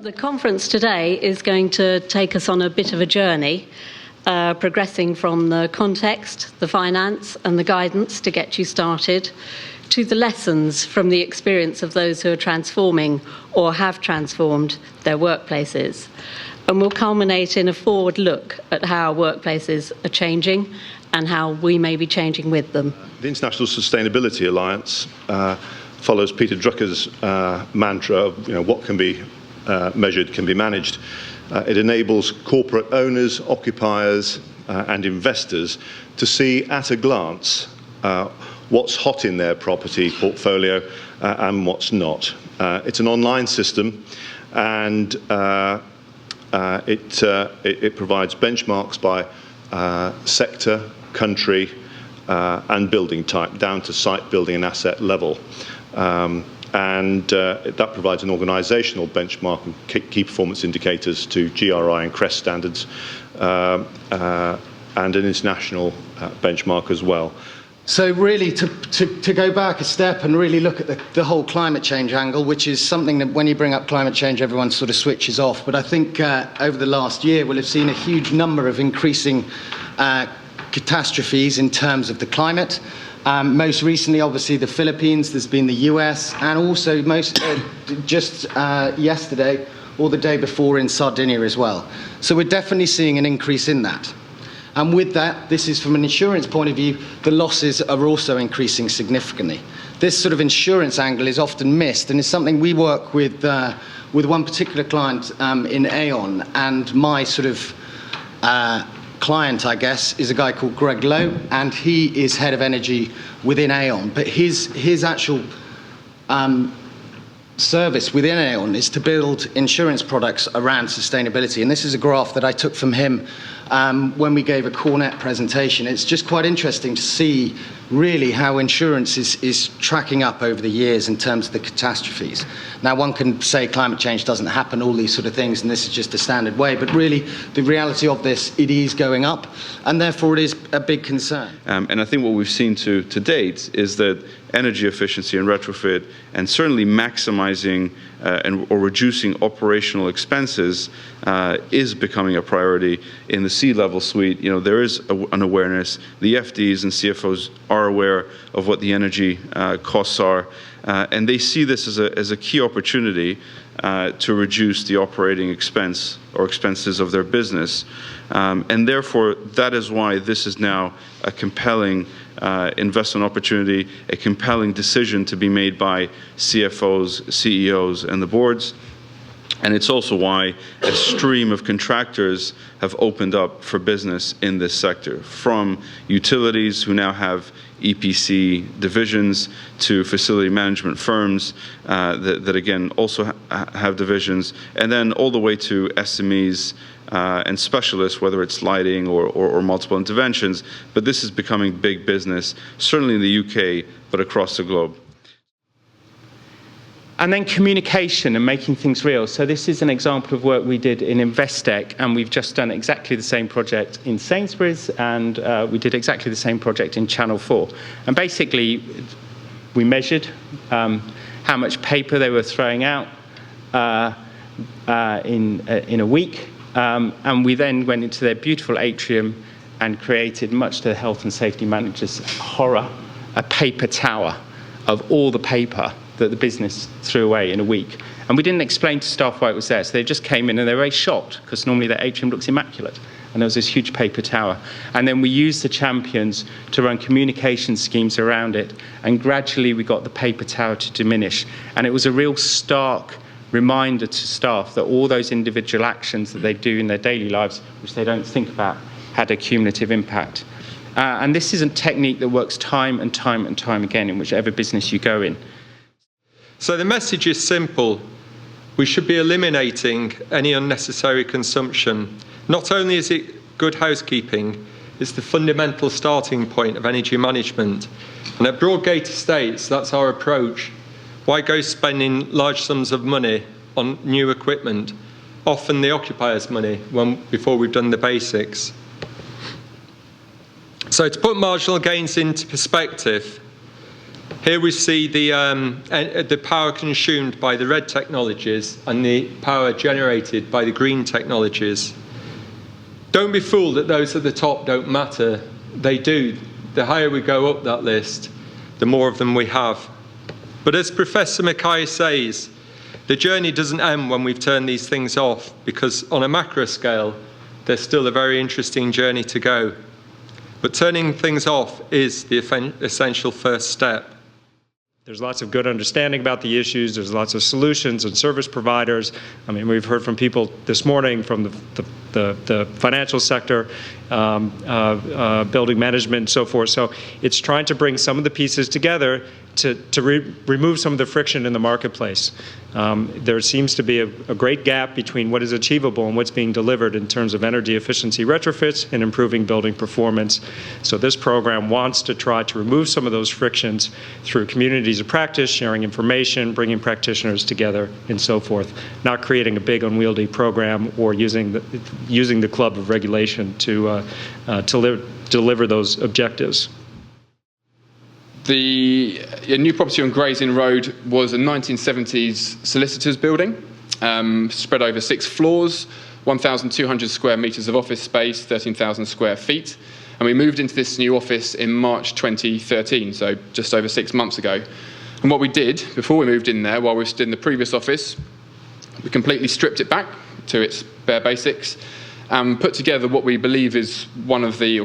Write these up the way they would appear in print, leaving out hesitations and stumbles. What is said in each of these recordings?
The conference today is going to take us on a bit of a journey, progressing from the context, the finance and the guidance to get you started, to the lessons from the experience of those who are transforming or have transformed their workplaces. And we'll culminate in a forward look at how workplaces are changing and how we may be changing with them. The International Sustainability Alliance follows Peter Drucker's mantra of what can be measured can be managed. It enables corporate owners, occupiers and investors to see at a glance what's hot in their property portfolio and what's not. It's an online system, and it provides benchmarks by sector, country and building type, down to site, building and asset level. That provides an organisational benchmark and key performance indicators to GRI and CREST standards, and an international benchmark as well. So really, to go back a step and really look at the whole climate change angle, which is something that when you bring up climate change, everyone sort of switches off. But I think over the last year, we'll have seen a huge number of increasing catastrophes in terms of the climate. Most recently, obviously, the Philippines, there's been the US, and also just yesterday or the day before in Sardinia as well. So we're definitely seeing an increase in that. And with that, this is from an insurance point of view, the losses are also increasing significantly. This sort of insurance angle is often missed, and it's something we work with one particular client in Aon, and my sort of client, I guess, is a guy called Greg Lowe, and he is head of energy within Aon. But his actual service within Aon is to build insurance products around sustainability. And this is a graph that I took from him when we gave a Cornet presentation. It's just quite interesting to see really how insurance is tracking up over the years in terms of the catastrophes. Now, one can say climate change doesn't happen, all these sort of things, and this is just a standard way, but really the reality of this, it is going up, and therefore it is a big concern. And I think what we've seen to date is that energy efficiency and retrofit, and certainly maximizing or reducing operational expenses is becoming a priority in the C-level suite. There is an awareness. The FDs and CFOs are aware of what the energy costs are, and they see this as a key opportunity to reduce the operating expense or expenses of their business. And therefore, that is why this is now a compelling investment opportunity, a compelling decision to be made by CFOs, CEOs, and the boards. And it's also why a stream of contractors have opened up for business in this sector, from utilities who now have EPC divisions to facility management firms that again also have divisions, and then all the way to SMEs and specialists, whether it's lighting or multiple interventions. But this is becoming big business, certainly in the UK, but across the globe. And then communication and making things real. So this is an example of work we did in Investec, and we've just done exactly the same project in Sainsbury's, and we did exactly the same project in Channel 4. And basically, we measured how much paper they were throwing out in a week, and we then went into their beautiful atrium and created, much to the health and safety manager's horror, a paper tower of all the paper that the business threw away in a week. And we didn't explain to staff why it was there, so they just came in and they were very shocked, because normally their atrium looks immaculate. And there was this huge paper tower. And then we used the champions to run communication schemes around it, and gradually we got the paper tower to diminish. And it was a real stark reminder to staff that all those individual actions that they do in their daily lives, which they don't think about, had a cumulative impact. And this is a technique that works time and time and time again in whichever business you go in. So the message is simple. We should be eliminating any unnecessary consumption. Not only is it good housekeeping, it's the fundamental starting point of energy management. And at Broadgate Estates, that's our approach. Why go spending large sums of money on new equipment, often the occupier's money, before we've done the basics? So to put marginal gains into perspective, Here we see the power consumed by the red technologies and the power generated by the green technologies. Don't be fooled that those at the top don't matter. They do. The higher we go up that list, the more of them we have. But as Professor Mackay says, the journey doesn't end when we've turned these things off, because on a macro scale, there's still a very interesting journey to go. But turning things off is the essential first step. There's lots of good understanding about the issues. There's lots of solutions and service providers. I mean, we've heard from people this morning from the financial sector, building management, and so forth. So it's trying to bring some of the pieces together to remove some of the friction in the marketplace. There seems to be a great gap between what is achievable and what's being delivered in terms of energy efficiency retrofits and improving building performance. So this program wants to try to remove some of those frictions through communities of practice, sharing information, bringing practitioners together, and so forth, not creating a big unwieldy program or using the club of regulation to deliver those objectives. The new property on Gray's Inn Road was a 1970s solicitors building, spread over 6 floors, 1,200 square metres of office space, 13,000 square feet. And we moved into this new office in March 2013, so just over 6 months ago. And what we did before we moved in there, while we were still in the previous office, we completely stripped it back to its bare basics and put together what we believe is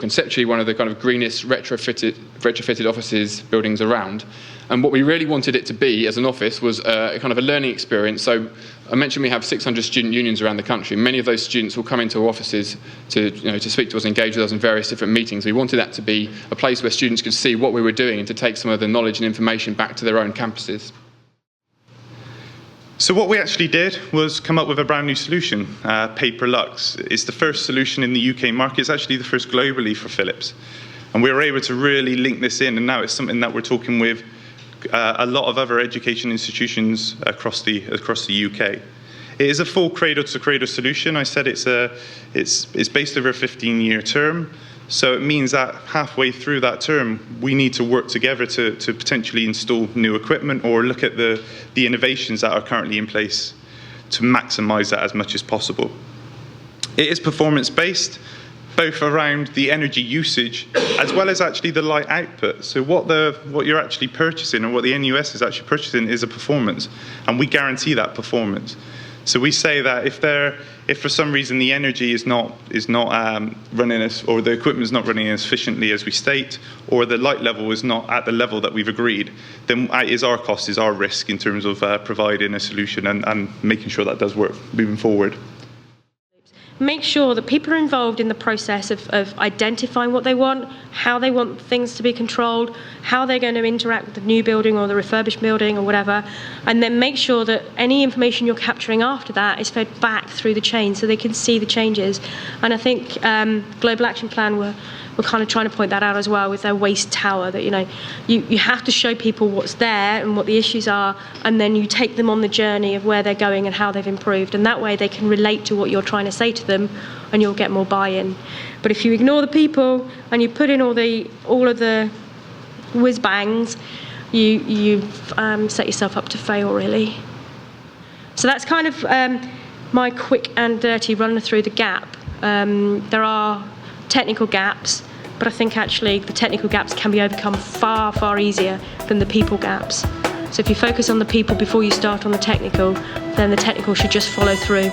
conceptually one of the kind of greenest retrofitted offices buildings around. And what we really wanted it to be as an office was a kind of a learning experience. So I mentioned we have 600 student unions around the country. Many of those students will come into our offices to speak to us, engage with us in various different meetings. We wanted that to be a place where students could see what we were doing and to take some of the knowledge and information back to their own campuses. So what we actually did was come up with a brand new solution, Paperlux. It's the first solution in the UK market. It's actually the first globally for Philips. And we were able to really link this in, and now it's something that we're talking with a lot of other education institutions across the UK. It is a full cradle-to-cradle solution. I said it's based over a 15-year term. So it means that halfway through that term, we need to work together to potentially install new equipment or look at the innovations that are currently in place to maximize that as much as possible. It is performance-based, both around the energy usage as well as actually the light output. So what you're actually purchasing and what the NUS is actually purchasing is a performance, and we guarantee that performance. So we say that if for some reason the energy is not running or the equipment is not running as efficiently as we state, or the light level is not at the level that we've agreed, then it is our cost, is our risk in terms of providing a solution and making sure that does work moving forward. Make sure that people are involved in the process of identifying what they want, how they want things to be controlled, how they're going to interact with the new building or the refurbished building or whatever, and then make sure that any information you're capturing after that is fed back through the chain so they can see the changes. And I think Global Action Plan were kind of trying to point that out as well with their waste tower, that you have to show people what's there and what the issues are, and then you take them on the journey of where they're going and how they've improved, and that way they can relate to what you're trying to say to them and you'll get more buy-in. But if you ignore the people and you put in all of the whiz-bangs, you've set yourself up to fail, really. So that's kind of my quick and dirty run through the gap. There are technical gaps, but I think actually the technical gaps can be overcome far, far easier than the people gaps. So if you focus on the people before you start on the technical, then the technical should just follow through.